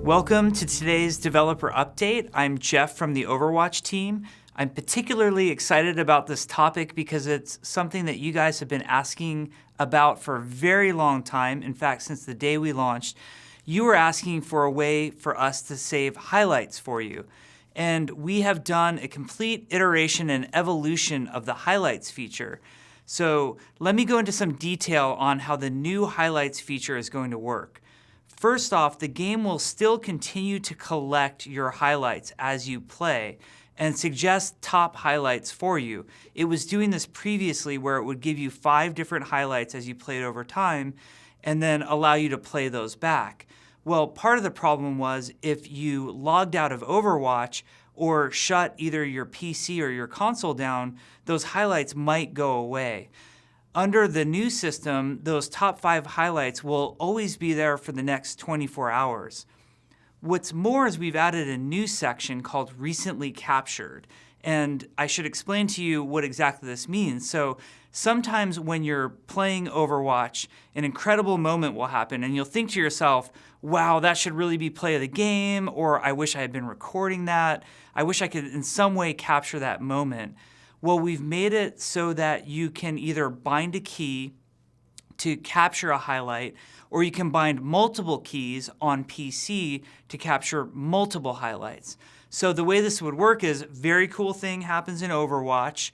Welcome to today's developer update. I'm Jeff from the Overwatch team. I'm particularly excited about this topic because it's something that you guys have been asking about for a very long time. In fact, since the day we launched, you were asking for a way for us to save highlights for you. And we have done a complete iteration and evolution of the highlights feature. So let me go into some detail on how the new highlights feature is going to work. First off, the game will still continue to collect your highlights as you play and suggest top highlights for you. It was doing this previously where it would give you 5 different highlights as you played over time and then allow you to play those back. Well, part of the problem was if you logged out of Overwatch or shut either your PC or your console down, those highlights might go away. Under the new system, those top 5 highlights will always be there for the next 24 hours. What's more is we've added a new section called Recently Captured. And I should explain to you what exactly this means. So sometimes when you're playing Overwatch, an incredible moment will happen and you'll think to yourself, wow, that should really be play of the game, or I wish I had been recording that. I wish I could in some way capture that moment. Well, we've made it so that you can either bind a key to capture a highlight, or you can bind multiple keys on PC to capture multiple highlights. So the way this would work is, very cool thing happens in Overwatch.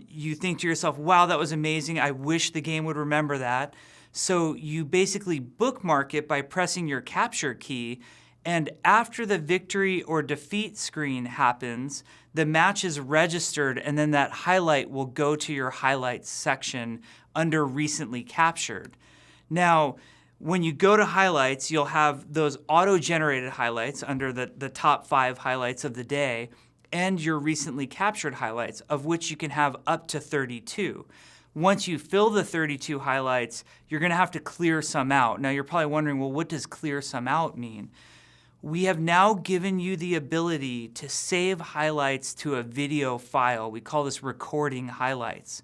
You think to yourself, wow, that was amazing. I wish the game would remember that. So you basically bookmark it by pressing your capture key, and after the victory or defeat screen happens, the match is registered, and then that highlight will go to your highlights section under Recently Captured. Now, when you go to highlights, you'll have those auto-generated highlights under the top 5 highlights of the day and your recently captured highlights, of which you can have up to 32. Once you fill the 32 highlights, you're going to have to clear some out. Now, you're probably wondering, well, what does clear some out mean? We have now given you the ability to save highlights to a video file. We call this recording highlights.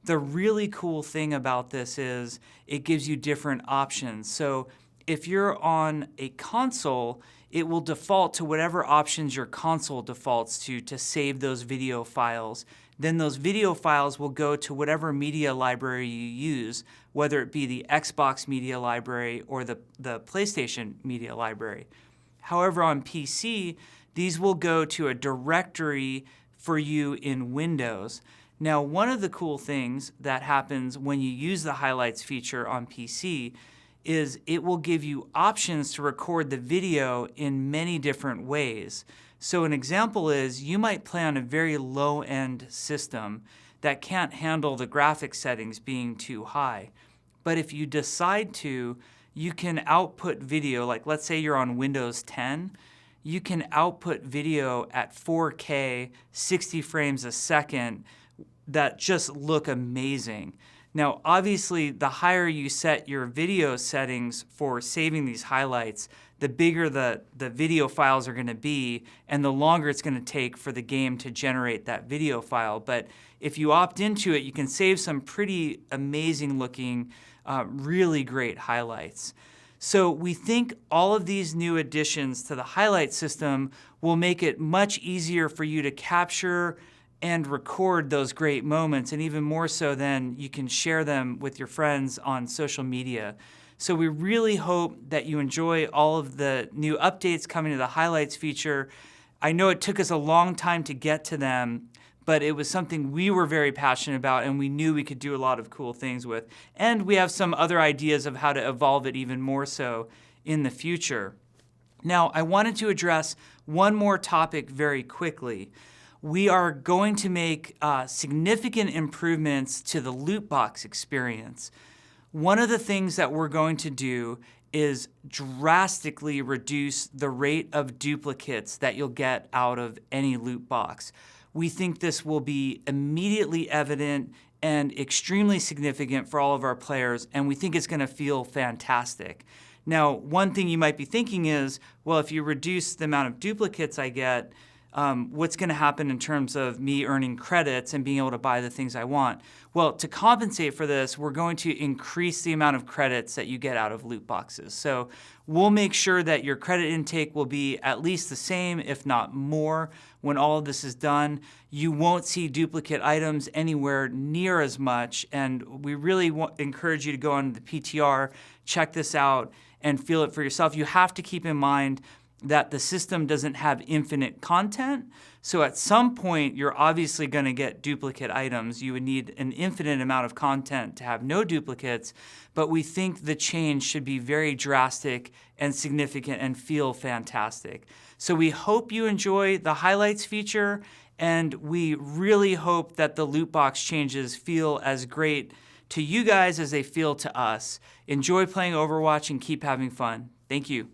The really cool thing about this is it gives you different options. So if you're on a console, it will default to whatever options your console defaults to save those video files. Then those video files will go to whatever media library you use, whether it be the Xbox media library or the PlayStation media library. However, on PC, these will go to a directory for you in Windows. Now, one of the cool things that happens when you use the highlights feature on PC is it will give you options to record the video in many different ways. So an example is you might play on a very low-end system that can't handle the graphics settings being too high. But if you decide to, you can output video, like let's say you're on Windows 10, you can output video at 4K, 60 frames a second, that just look amazing. Now, obviously, the higher you set your video settings for saving these highlights, the bigger the video files are going to be, and the longer it's going to take for the game to generate that video file. But if you opt into it, you can save some pretty amazing looking, really great highlights. So we think all of these new additions to the highlight system will make it much easier for you to capture and record those great moments, and even more so then you can share them with your friends on social media. So we really hope that you enjoy all of the new updates coming to the highlights feature. I know it took us a long time to get to them, but it was something we were very passionate about and we knew we could do a lot of cool things with. And we have some other ideas of how to evolve it even more so in the future. Now, I wanted to address one more topic very quickly. We are going to make significant improvements to the loot box experience. One of the things that we're going to do is drastically reduce the rate of duplicates that you'll get out of any loot box. We think this will be immediately evident and extremely significant for all of our players, and we think it's going to feel fantastic. Now, one thing you might be thinking is, well, if you reduce the amount of duplicates I get, what's going to happen in terms of me earning credits and being able to buy the things I want? Well, to compensate for this, we're going to increase the amount of credits that you get out of loot boxes. So we'll make sure that your credit intake will be at least the same, if not more, when all of this is done. You won't see duplicate items anywhere near as much, and we really encourage you to go on the PTR, check this out, and feel it for yourself. You have to keep in mind that the system doesn't have infinite content. So at some point, you're obviously going to get duplicate items. You would need an infinite amount of content to have no duplicates, but we think the change should be very drastic and significant and feel fantastic. So we hope you enjoy the highlights feature, and we really hope that the loot box changes feel as great to you guys as they feel to us. Enjoy playing Overwatch and keep having fun. Thank you.